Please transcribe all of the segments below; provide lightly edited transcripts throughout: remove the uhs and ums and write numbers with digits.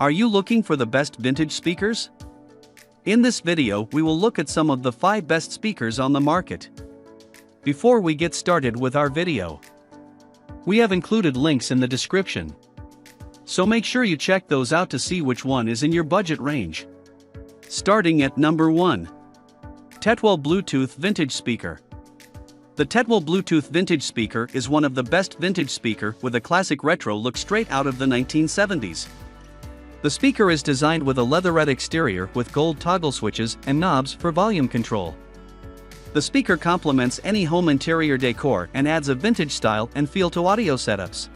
Are you looking for the best vintage speakers? In this video, we will look at some of the 5 best speakers on the market. Before we get started with our video, we have included links in the description, so make sure you check those out to see which one is in your budget range. Starting at number 1. Tannoy Bluetooth Vintage Speaker. The Tannoy Bluetooth Vintage Speaker is one of the best vintage speaker with a classic retro look straight out of the 1970s. The speaker is designed with a leatherette exterior with gold toggle switches and knobs for volume control. The speaker complements any home interior decor and adds a vintage style and feel to audio setups.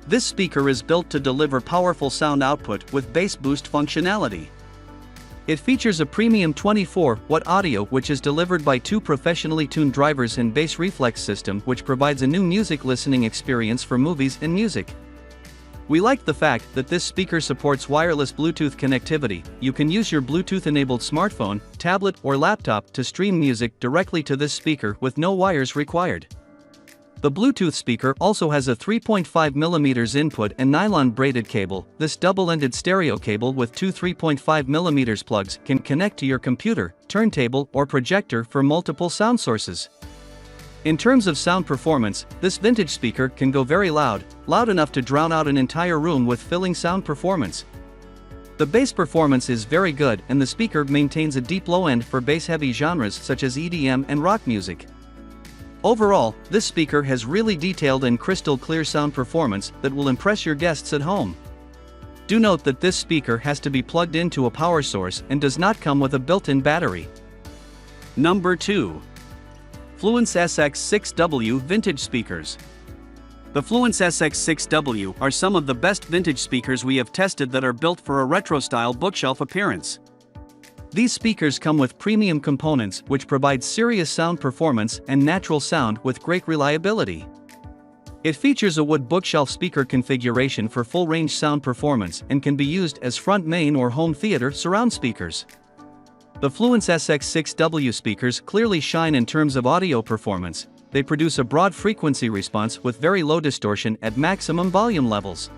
This speaker is built to deliver powerful sound output with bass boost functionality. It features a premium 24-watt audio which is delivered by 2 professionally tuned drivers and bass reflex system which provides a new music listening experience for movies and music. We like the fact that this speaker supports wireless Bluetooth connectivity. You can use your Bluetooth-enabled smartphone, tablet or laptop to stream music directly to this speaker with no wires required. The Bluetooth speaker also has a 3.5mm input and nylon braided cable. This double-ended stereo cable with 2 3.5mm plugs can connect to your computer, turntable or projector for multiple sound sources. In terms of sound performance, this vintage speaker can go very loud enough to drown out an entire room with filling sound performance. The bass performance is very good and the speaker maintains a deep low end for bass-heavy genres such as EDM and rock music. Overall, this speaker has really detailed and crystal clear sound performance that will impress your guests at home. Do note that this speaker has to be plugged into a power source and does not come with a built-in battery. Number 2. Fluence SX6W Vintage Speakers. The Fluence SX6W are some of the best vintage speakers we have tested that are built for a retro-style bookshelf appearance. These speakers come with premium components which provide serious sound performance and natural sound with great reliability. It features a wood bookshelf speaker configuration for full-range sound performance and can be used as front main or home theater surround speakers. The Fluence SX6W speakers clearly shine in terms of audio performance. They produce a broad frequency response with very low distortion at maximum volume levels.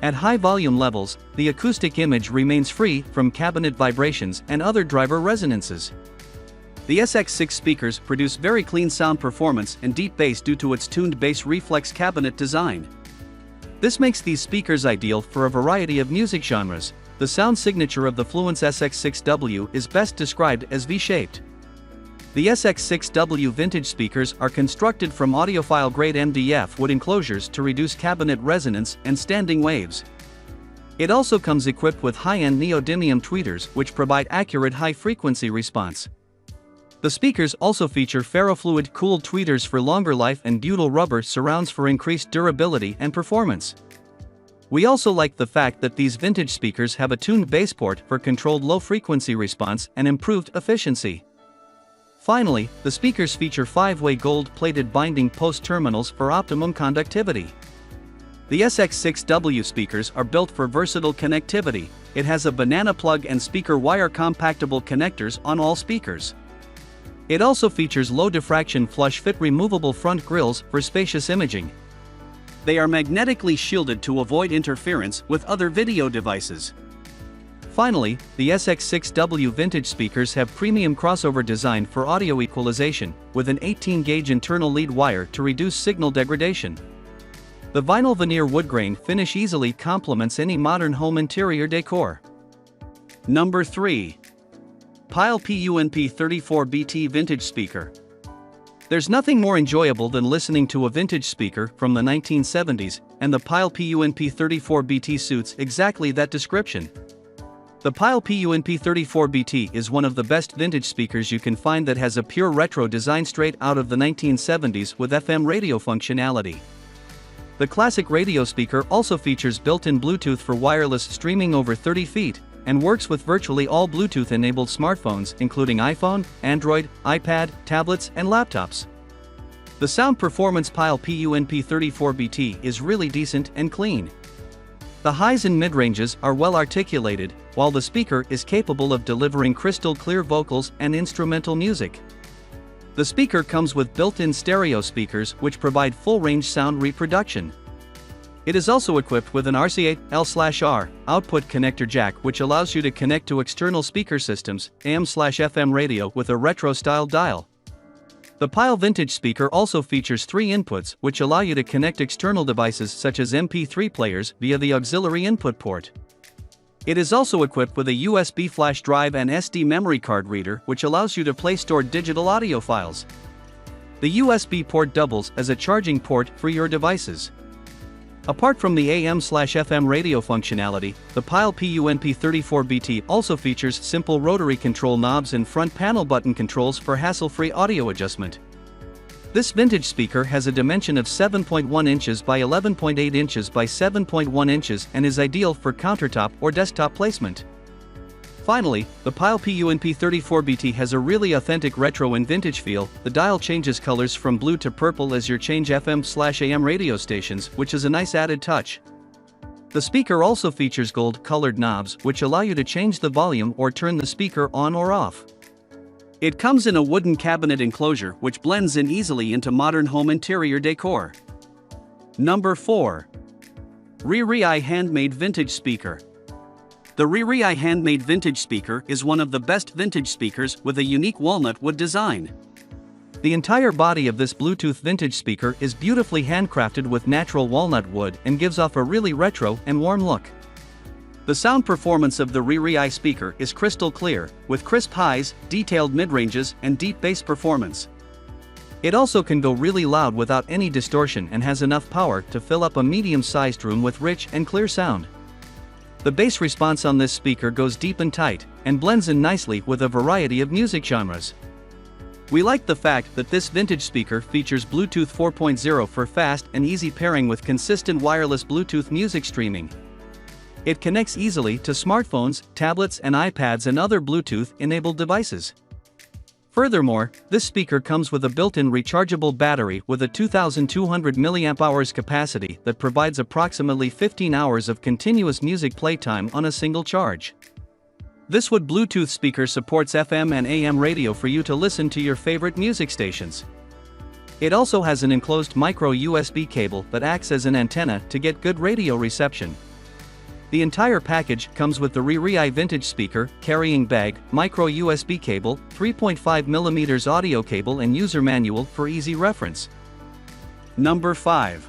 At high volume levels, the acoustic image remains free from cabinet vibrations and other driver resonances. The SX6 speakers produce very clean sound performance and deep bass due to its tuned bass reflex cabinet design. This makes these speakers ideal for a variety of music genres. The sound signature of the Fluence SX6W is best described as V-shaped. The SX6W vintage speakers are constructed from audiophile grade MDF wood enclosures to reduce cabinet resonance and standing waves. It also comes equipped with high-end neodymium tweeters which provide accurate high-frequency response. The speakers also feature ferrofluid cooled tweeters for longer life and butyl rubber surrounds for increased durability and performance. We also like the fact that these vintage speakers have a tuned bass port for controlled low-frequency response and improved efficiency. Finally, the speakers feature 5-way gold-plated binding post terminals for optimum conductivity. The SX6W speakers are built for versatile connectivity. It has a banana plug and speaker wire compactable connectors on all speakers. It also features low diffraction flush-fit removable front grills for spacious imaging. They are magnetically shielded to avoid interference with other video devices. Finally, the SX6W vintage speakers have premium crossover design for audio equalization, with an 18-gauge internal lead wire to reduce signal degradation. The vinyl veneer wood grain finish easily complements any modern home interior decor. Number 3. Pyle PUNP34BT Vintage Speaker. There's nothing more enjoyable than listening to a vintage speaker from the 1970s, and the Pyle PUNP34BT suits exactly that description. The Pyle PUNP34BT is one of the best vintage speakers you can find that has a pure retro design straight out of the 1970s with FM radio functionality. The classic radio speaker also features built-in Bluetooth for wireless streaming over 30 feet, and works with virtually all Bluetooth-enabled smartphones including iPhone, Android, iPad, tablets and laptops. The sound performance Pyle PUNP34BT is really decent and clean. The highs and mid-ranges are well articulated, while the speaker is capable of delivering crystal clear vocals and instrumental music. The speaker comes with built-in stereo speakers which provide full-range sound reproduction. It is also equipped with an RCA-L/R output connector jack, which allows you to connect to external speaker systems, AM/FM radio with a retro-style dial. The Pile Vintage speaker also features 3 inputs, which allow you to connect external devices such as MP3 players via the auxiliary input port. It is also equipped with a USB flash drive and SD memory card reader, which allows you to play stored digital audio files. The USB port doubles as a charging port for your devices. Apart from the AM/FM radio functionality, the Pile PUNP34BT also features simple rotary control knobs and front panel button controls for hassle-free audio adjustment. This vintage speaker has a dimension of 7.1 inches by 11.8 inches by 7.1 inches and is ideal for countertop or desktop placement. Finally, the Pile PUNP34BT has a really authentic retro and vintage feel. The dial changes colors from blue to purple as you change FM/AM radio stations, which is a nice added touch. The speaker also features gold-colored knobs, which allow you to change the volume or turn the speaker on or off. It comes in a wooden cabinet enclosure, which blends in easily into modern home interior decor. Number 4. hifi Handmade Vintage Speaker. The hifi Handmade Vintage Speaker is one of the best vintage speakers with a unique walnut wood design. The entire body of this Bluetooth vintage speaker is beautifully handcrafted with natural walnut wood and gives off a really retro and warm look. The sound performance of the hifi speaker is crystal clear, with crisp highs, detailed mid-ranges, and deep bass performance. It also can go really loud without any distortion and has enough power to fill up a medium-sized room with rich and clear sound. The bass response on this speaker goes deep and tight, and blends in nicely with a variety of music genres. We like the fact that this vintage speaker features Bluetooth 4.0 for fast and easy pairing with consistent wireless Bluetooth music streaming. It connects easily to smartphones, tablets and iPads and other Bluetooth-enabled devices. Furthermore, this speaker comes with a built-in rechargeable battery with a 2200 mAh capacity that provides approximately 15 hours of continuous music playtime on a single charge. This wood Bluetooth speaker supports FM and AM radio for you to listen to your favorite music stations. It also has an enclosed micro USB cable that acts as an antenna to get good radio reception. The entire package comes with the hifi vintage speaker, carrying bag, micro USB cable, 3.5mm audio cable and user manual for easy reference. Number 5.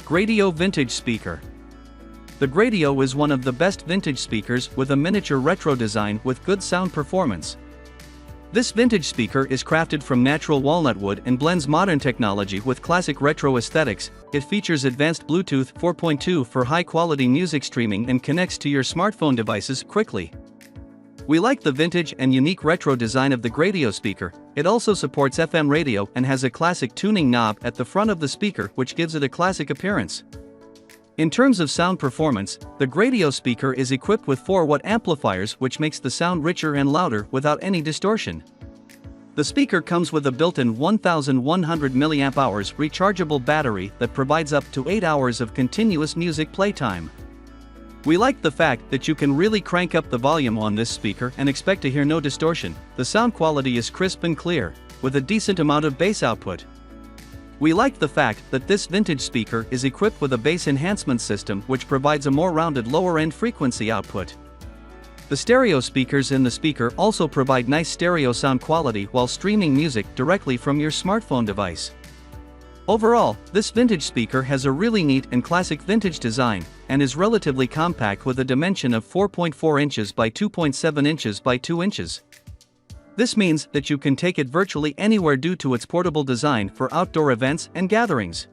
Gradio Vintage Speaker. The Gradio is one of the best vintage speakers with a miniature retro design with good sound performance. This vintage speaker is crafted from natural walnut wood and blends modern technology with classic retro aesthetics. It features advanced Bluetooth 4.2 for high-quality music streaming and connects to your smartphone devices quickly. We like the vintage and unique retro design of the Gradio speaker. It also supports FM radio and has a classic tuning knob at the front of the speaker, which gives it a classic appearance. In terms of sound performance, the Gradio speaker is equipped with 4-watt amplifiers, which makes the sound richer and louder without any distortion. The speaker comes with a built-in 1100 mAh rechargeable battery that provides up to 8 hours of continuous music playtime. We like the fact that you can really crank up the volume on this speaker and expect to hear no distortion. The sound quality is crisp and clear, with a decent amount of bass output. We like the fact that this vintage speaker is equipped with a bass enhancement system which provides a more rounded lower-end frequency output. The stereo speakers in the speaker also provide nice stereo sound quality while streaming music directly from your smartphone device. Overall, this vintage speaker has a really neat and classic vintage design, and is relatively compact with a dimension of 4.4 inches by 2.7 inches by 2 inches. This means that you can take it virtually anywhere due to its portable design for outdoor events and gatherings.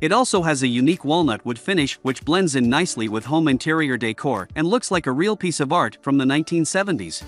It also has a unique walnut wood finish which blends in nicely with home interior decor and looks like a real piece of art from the 1970s.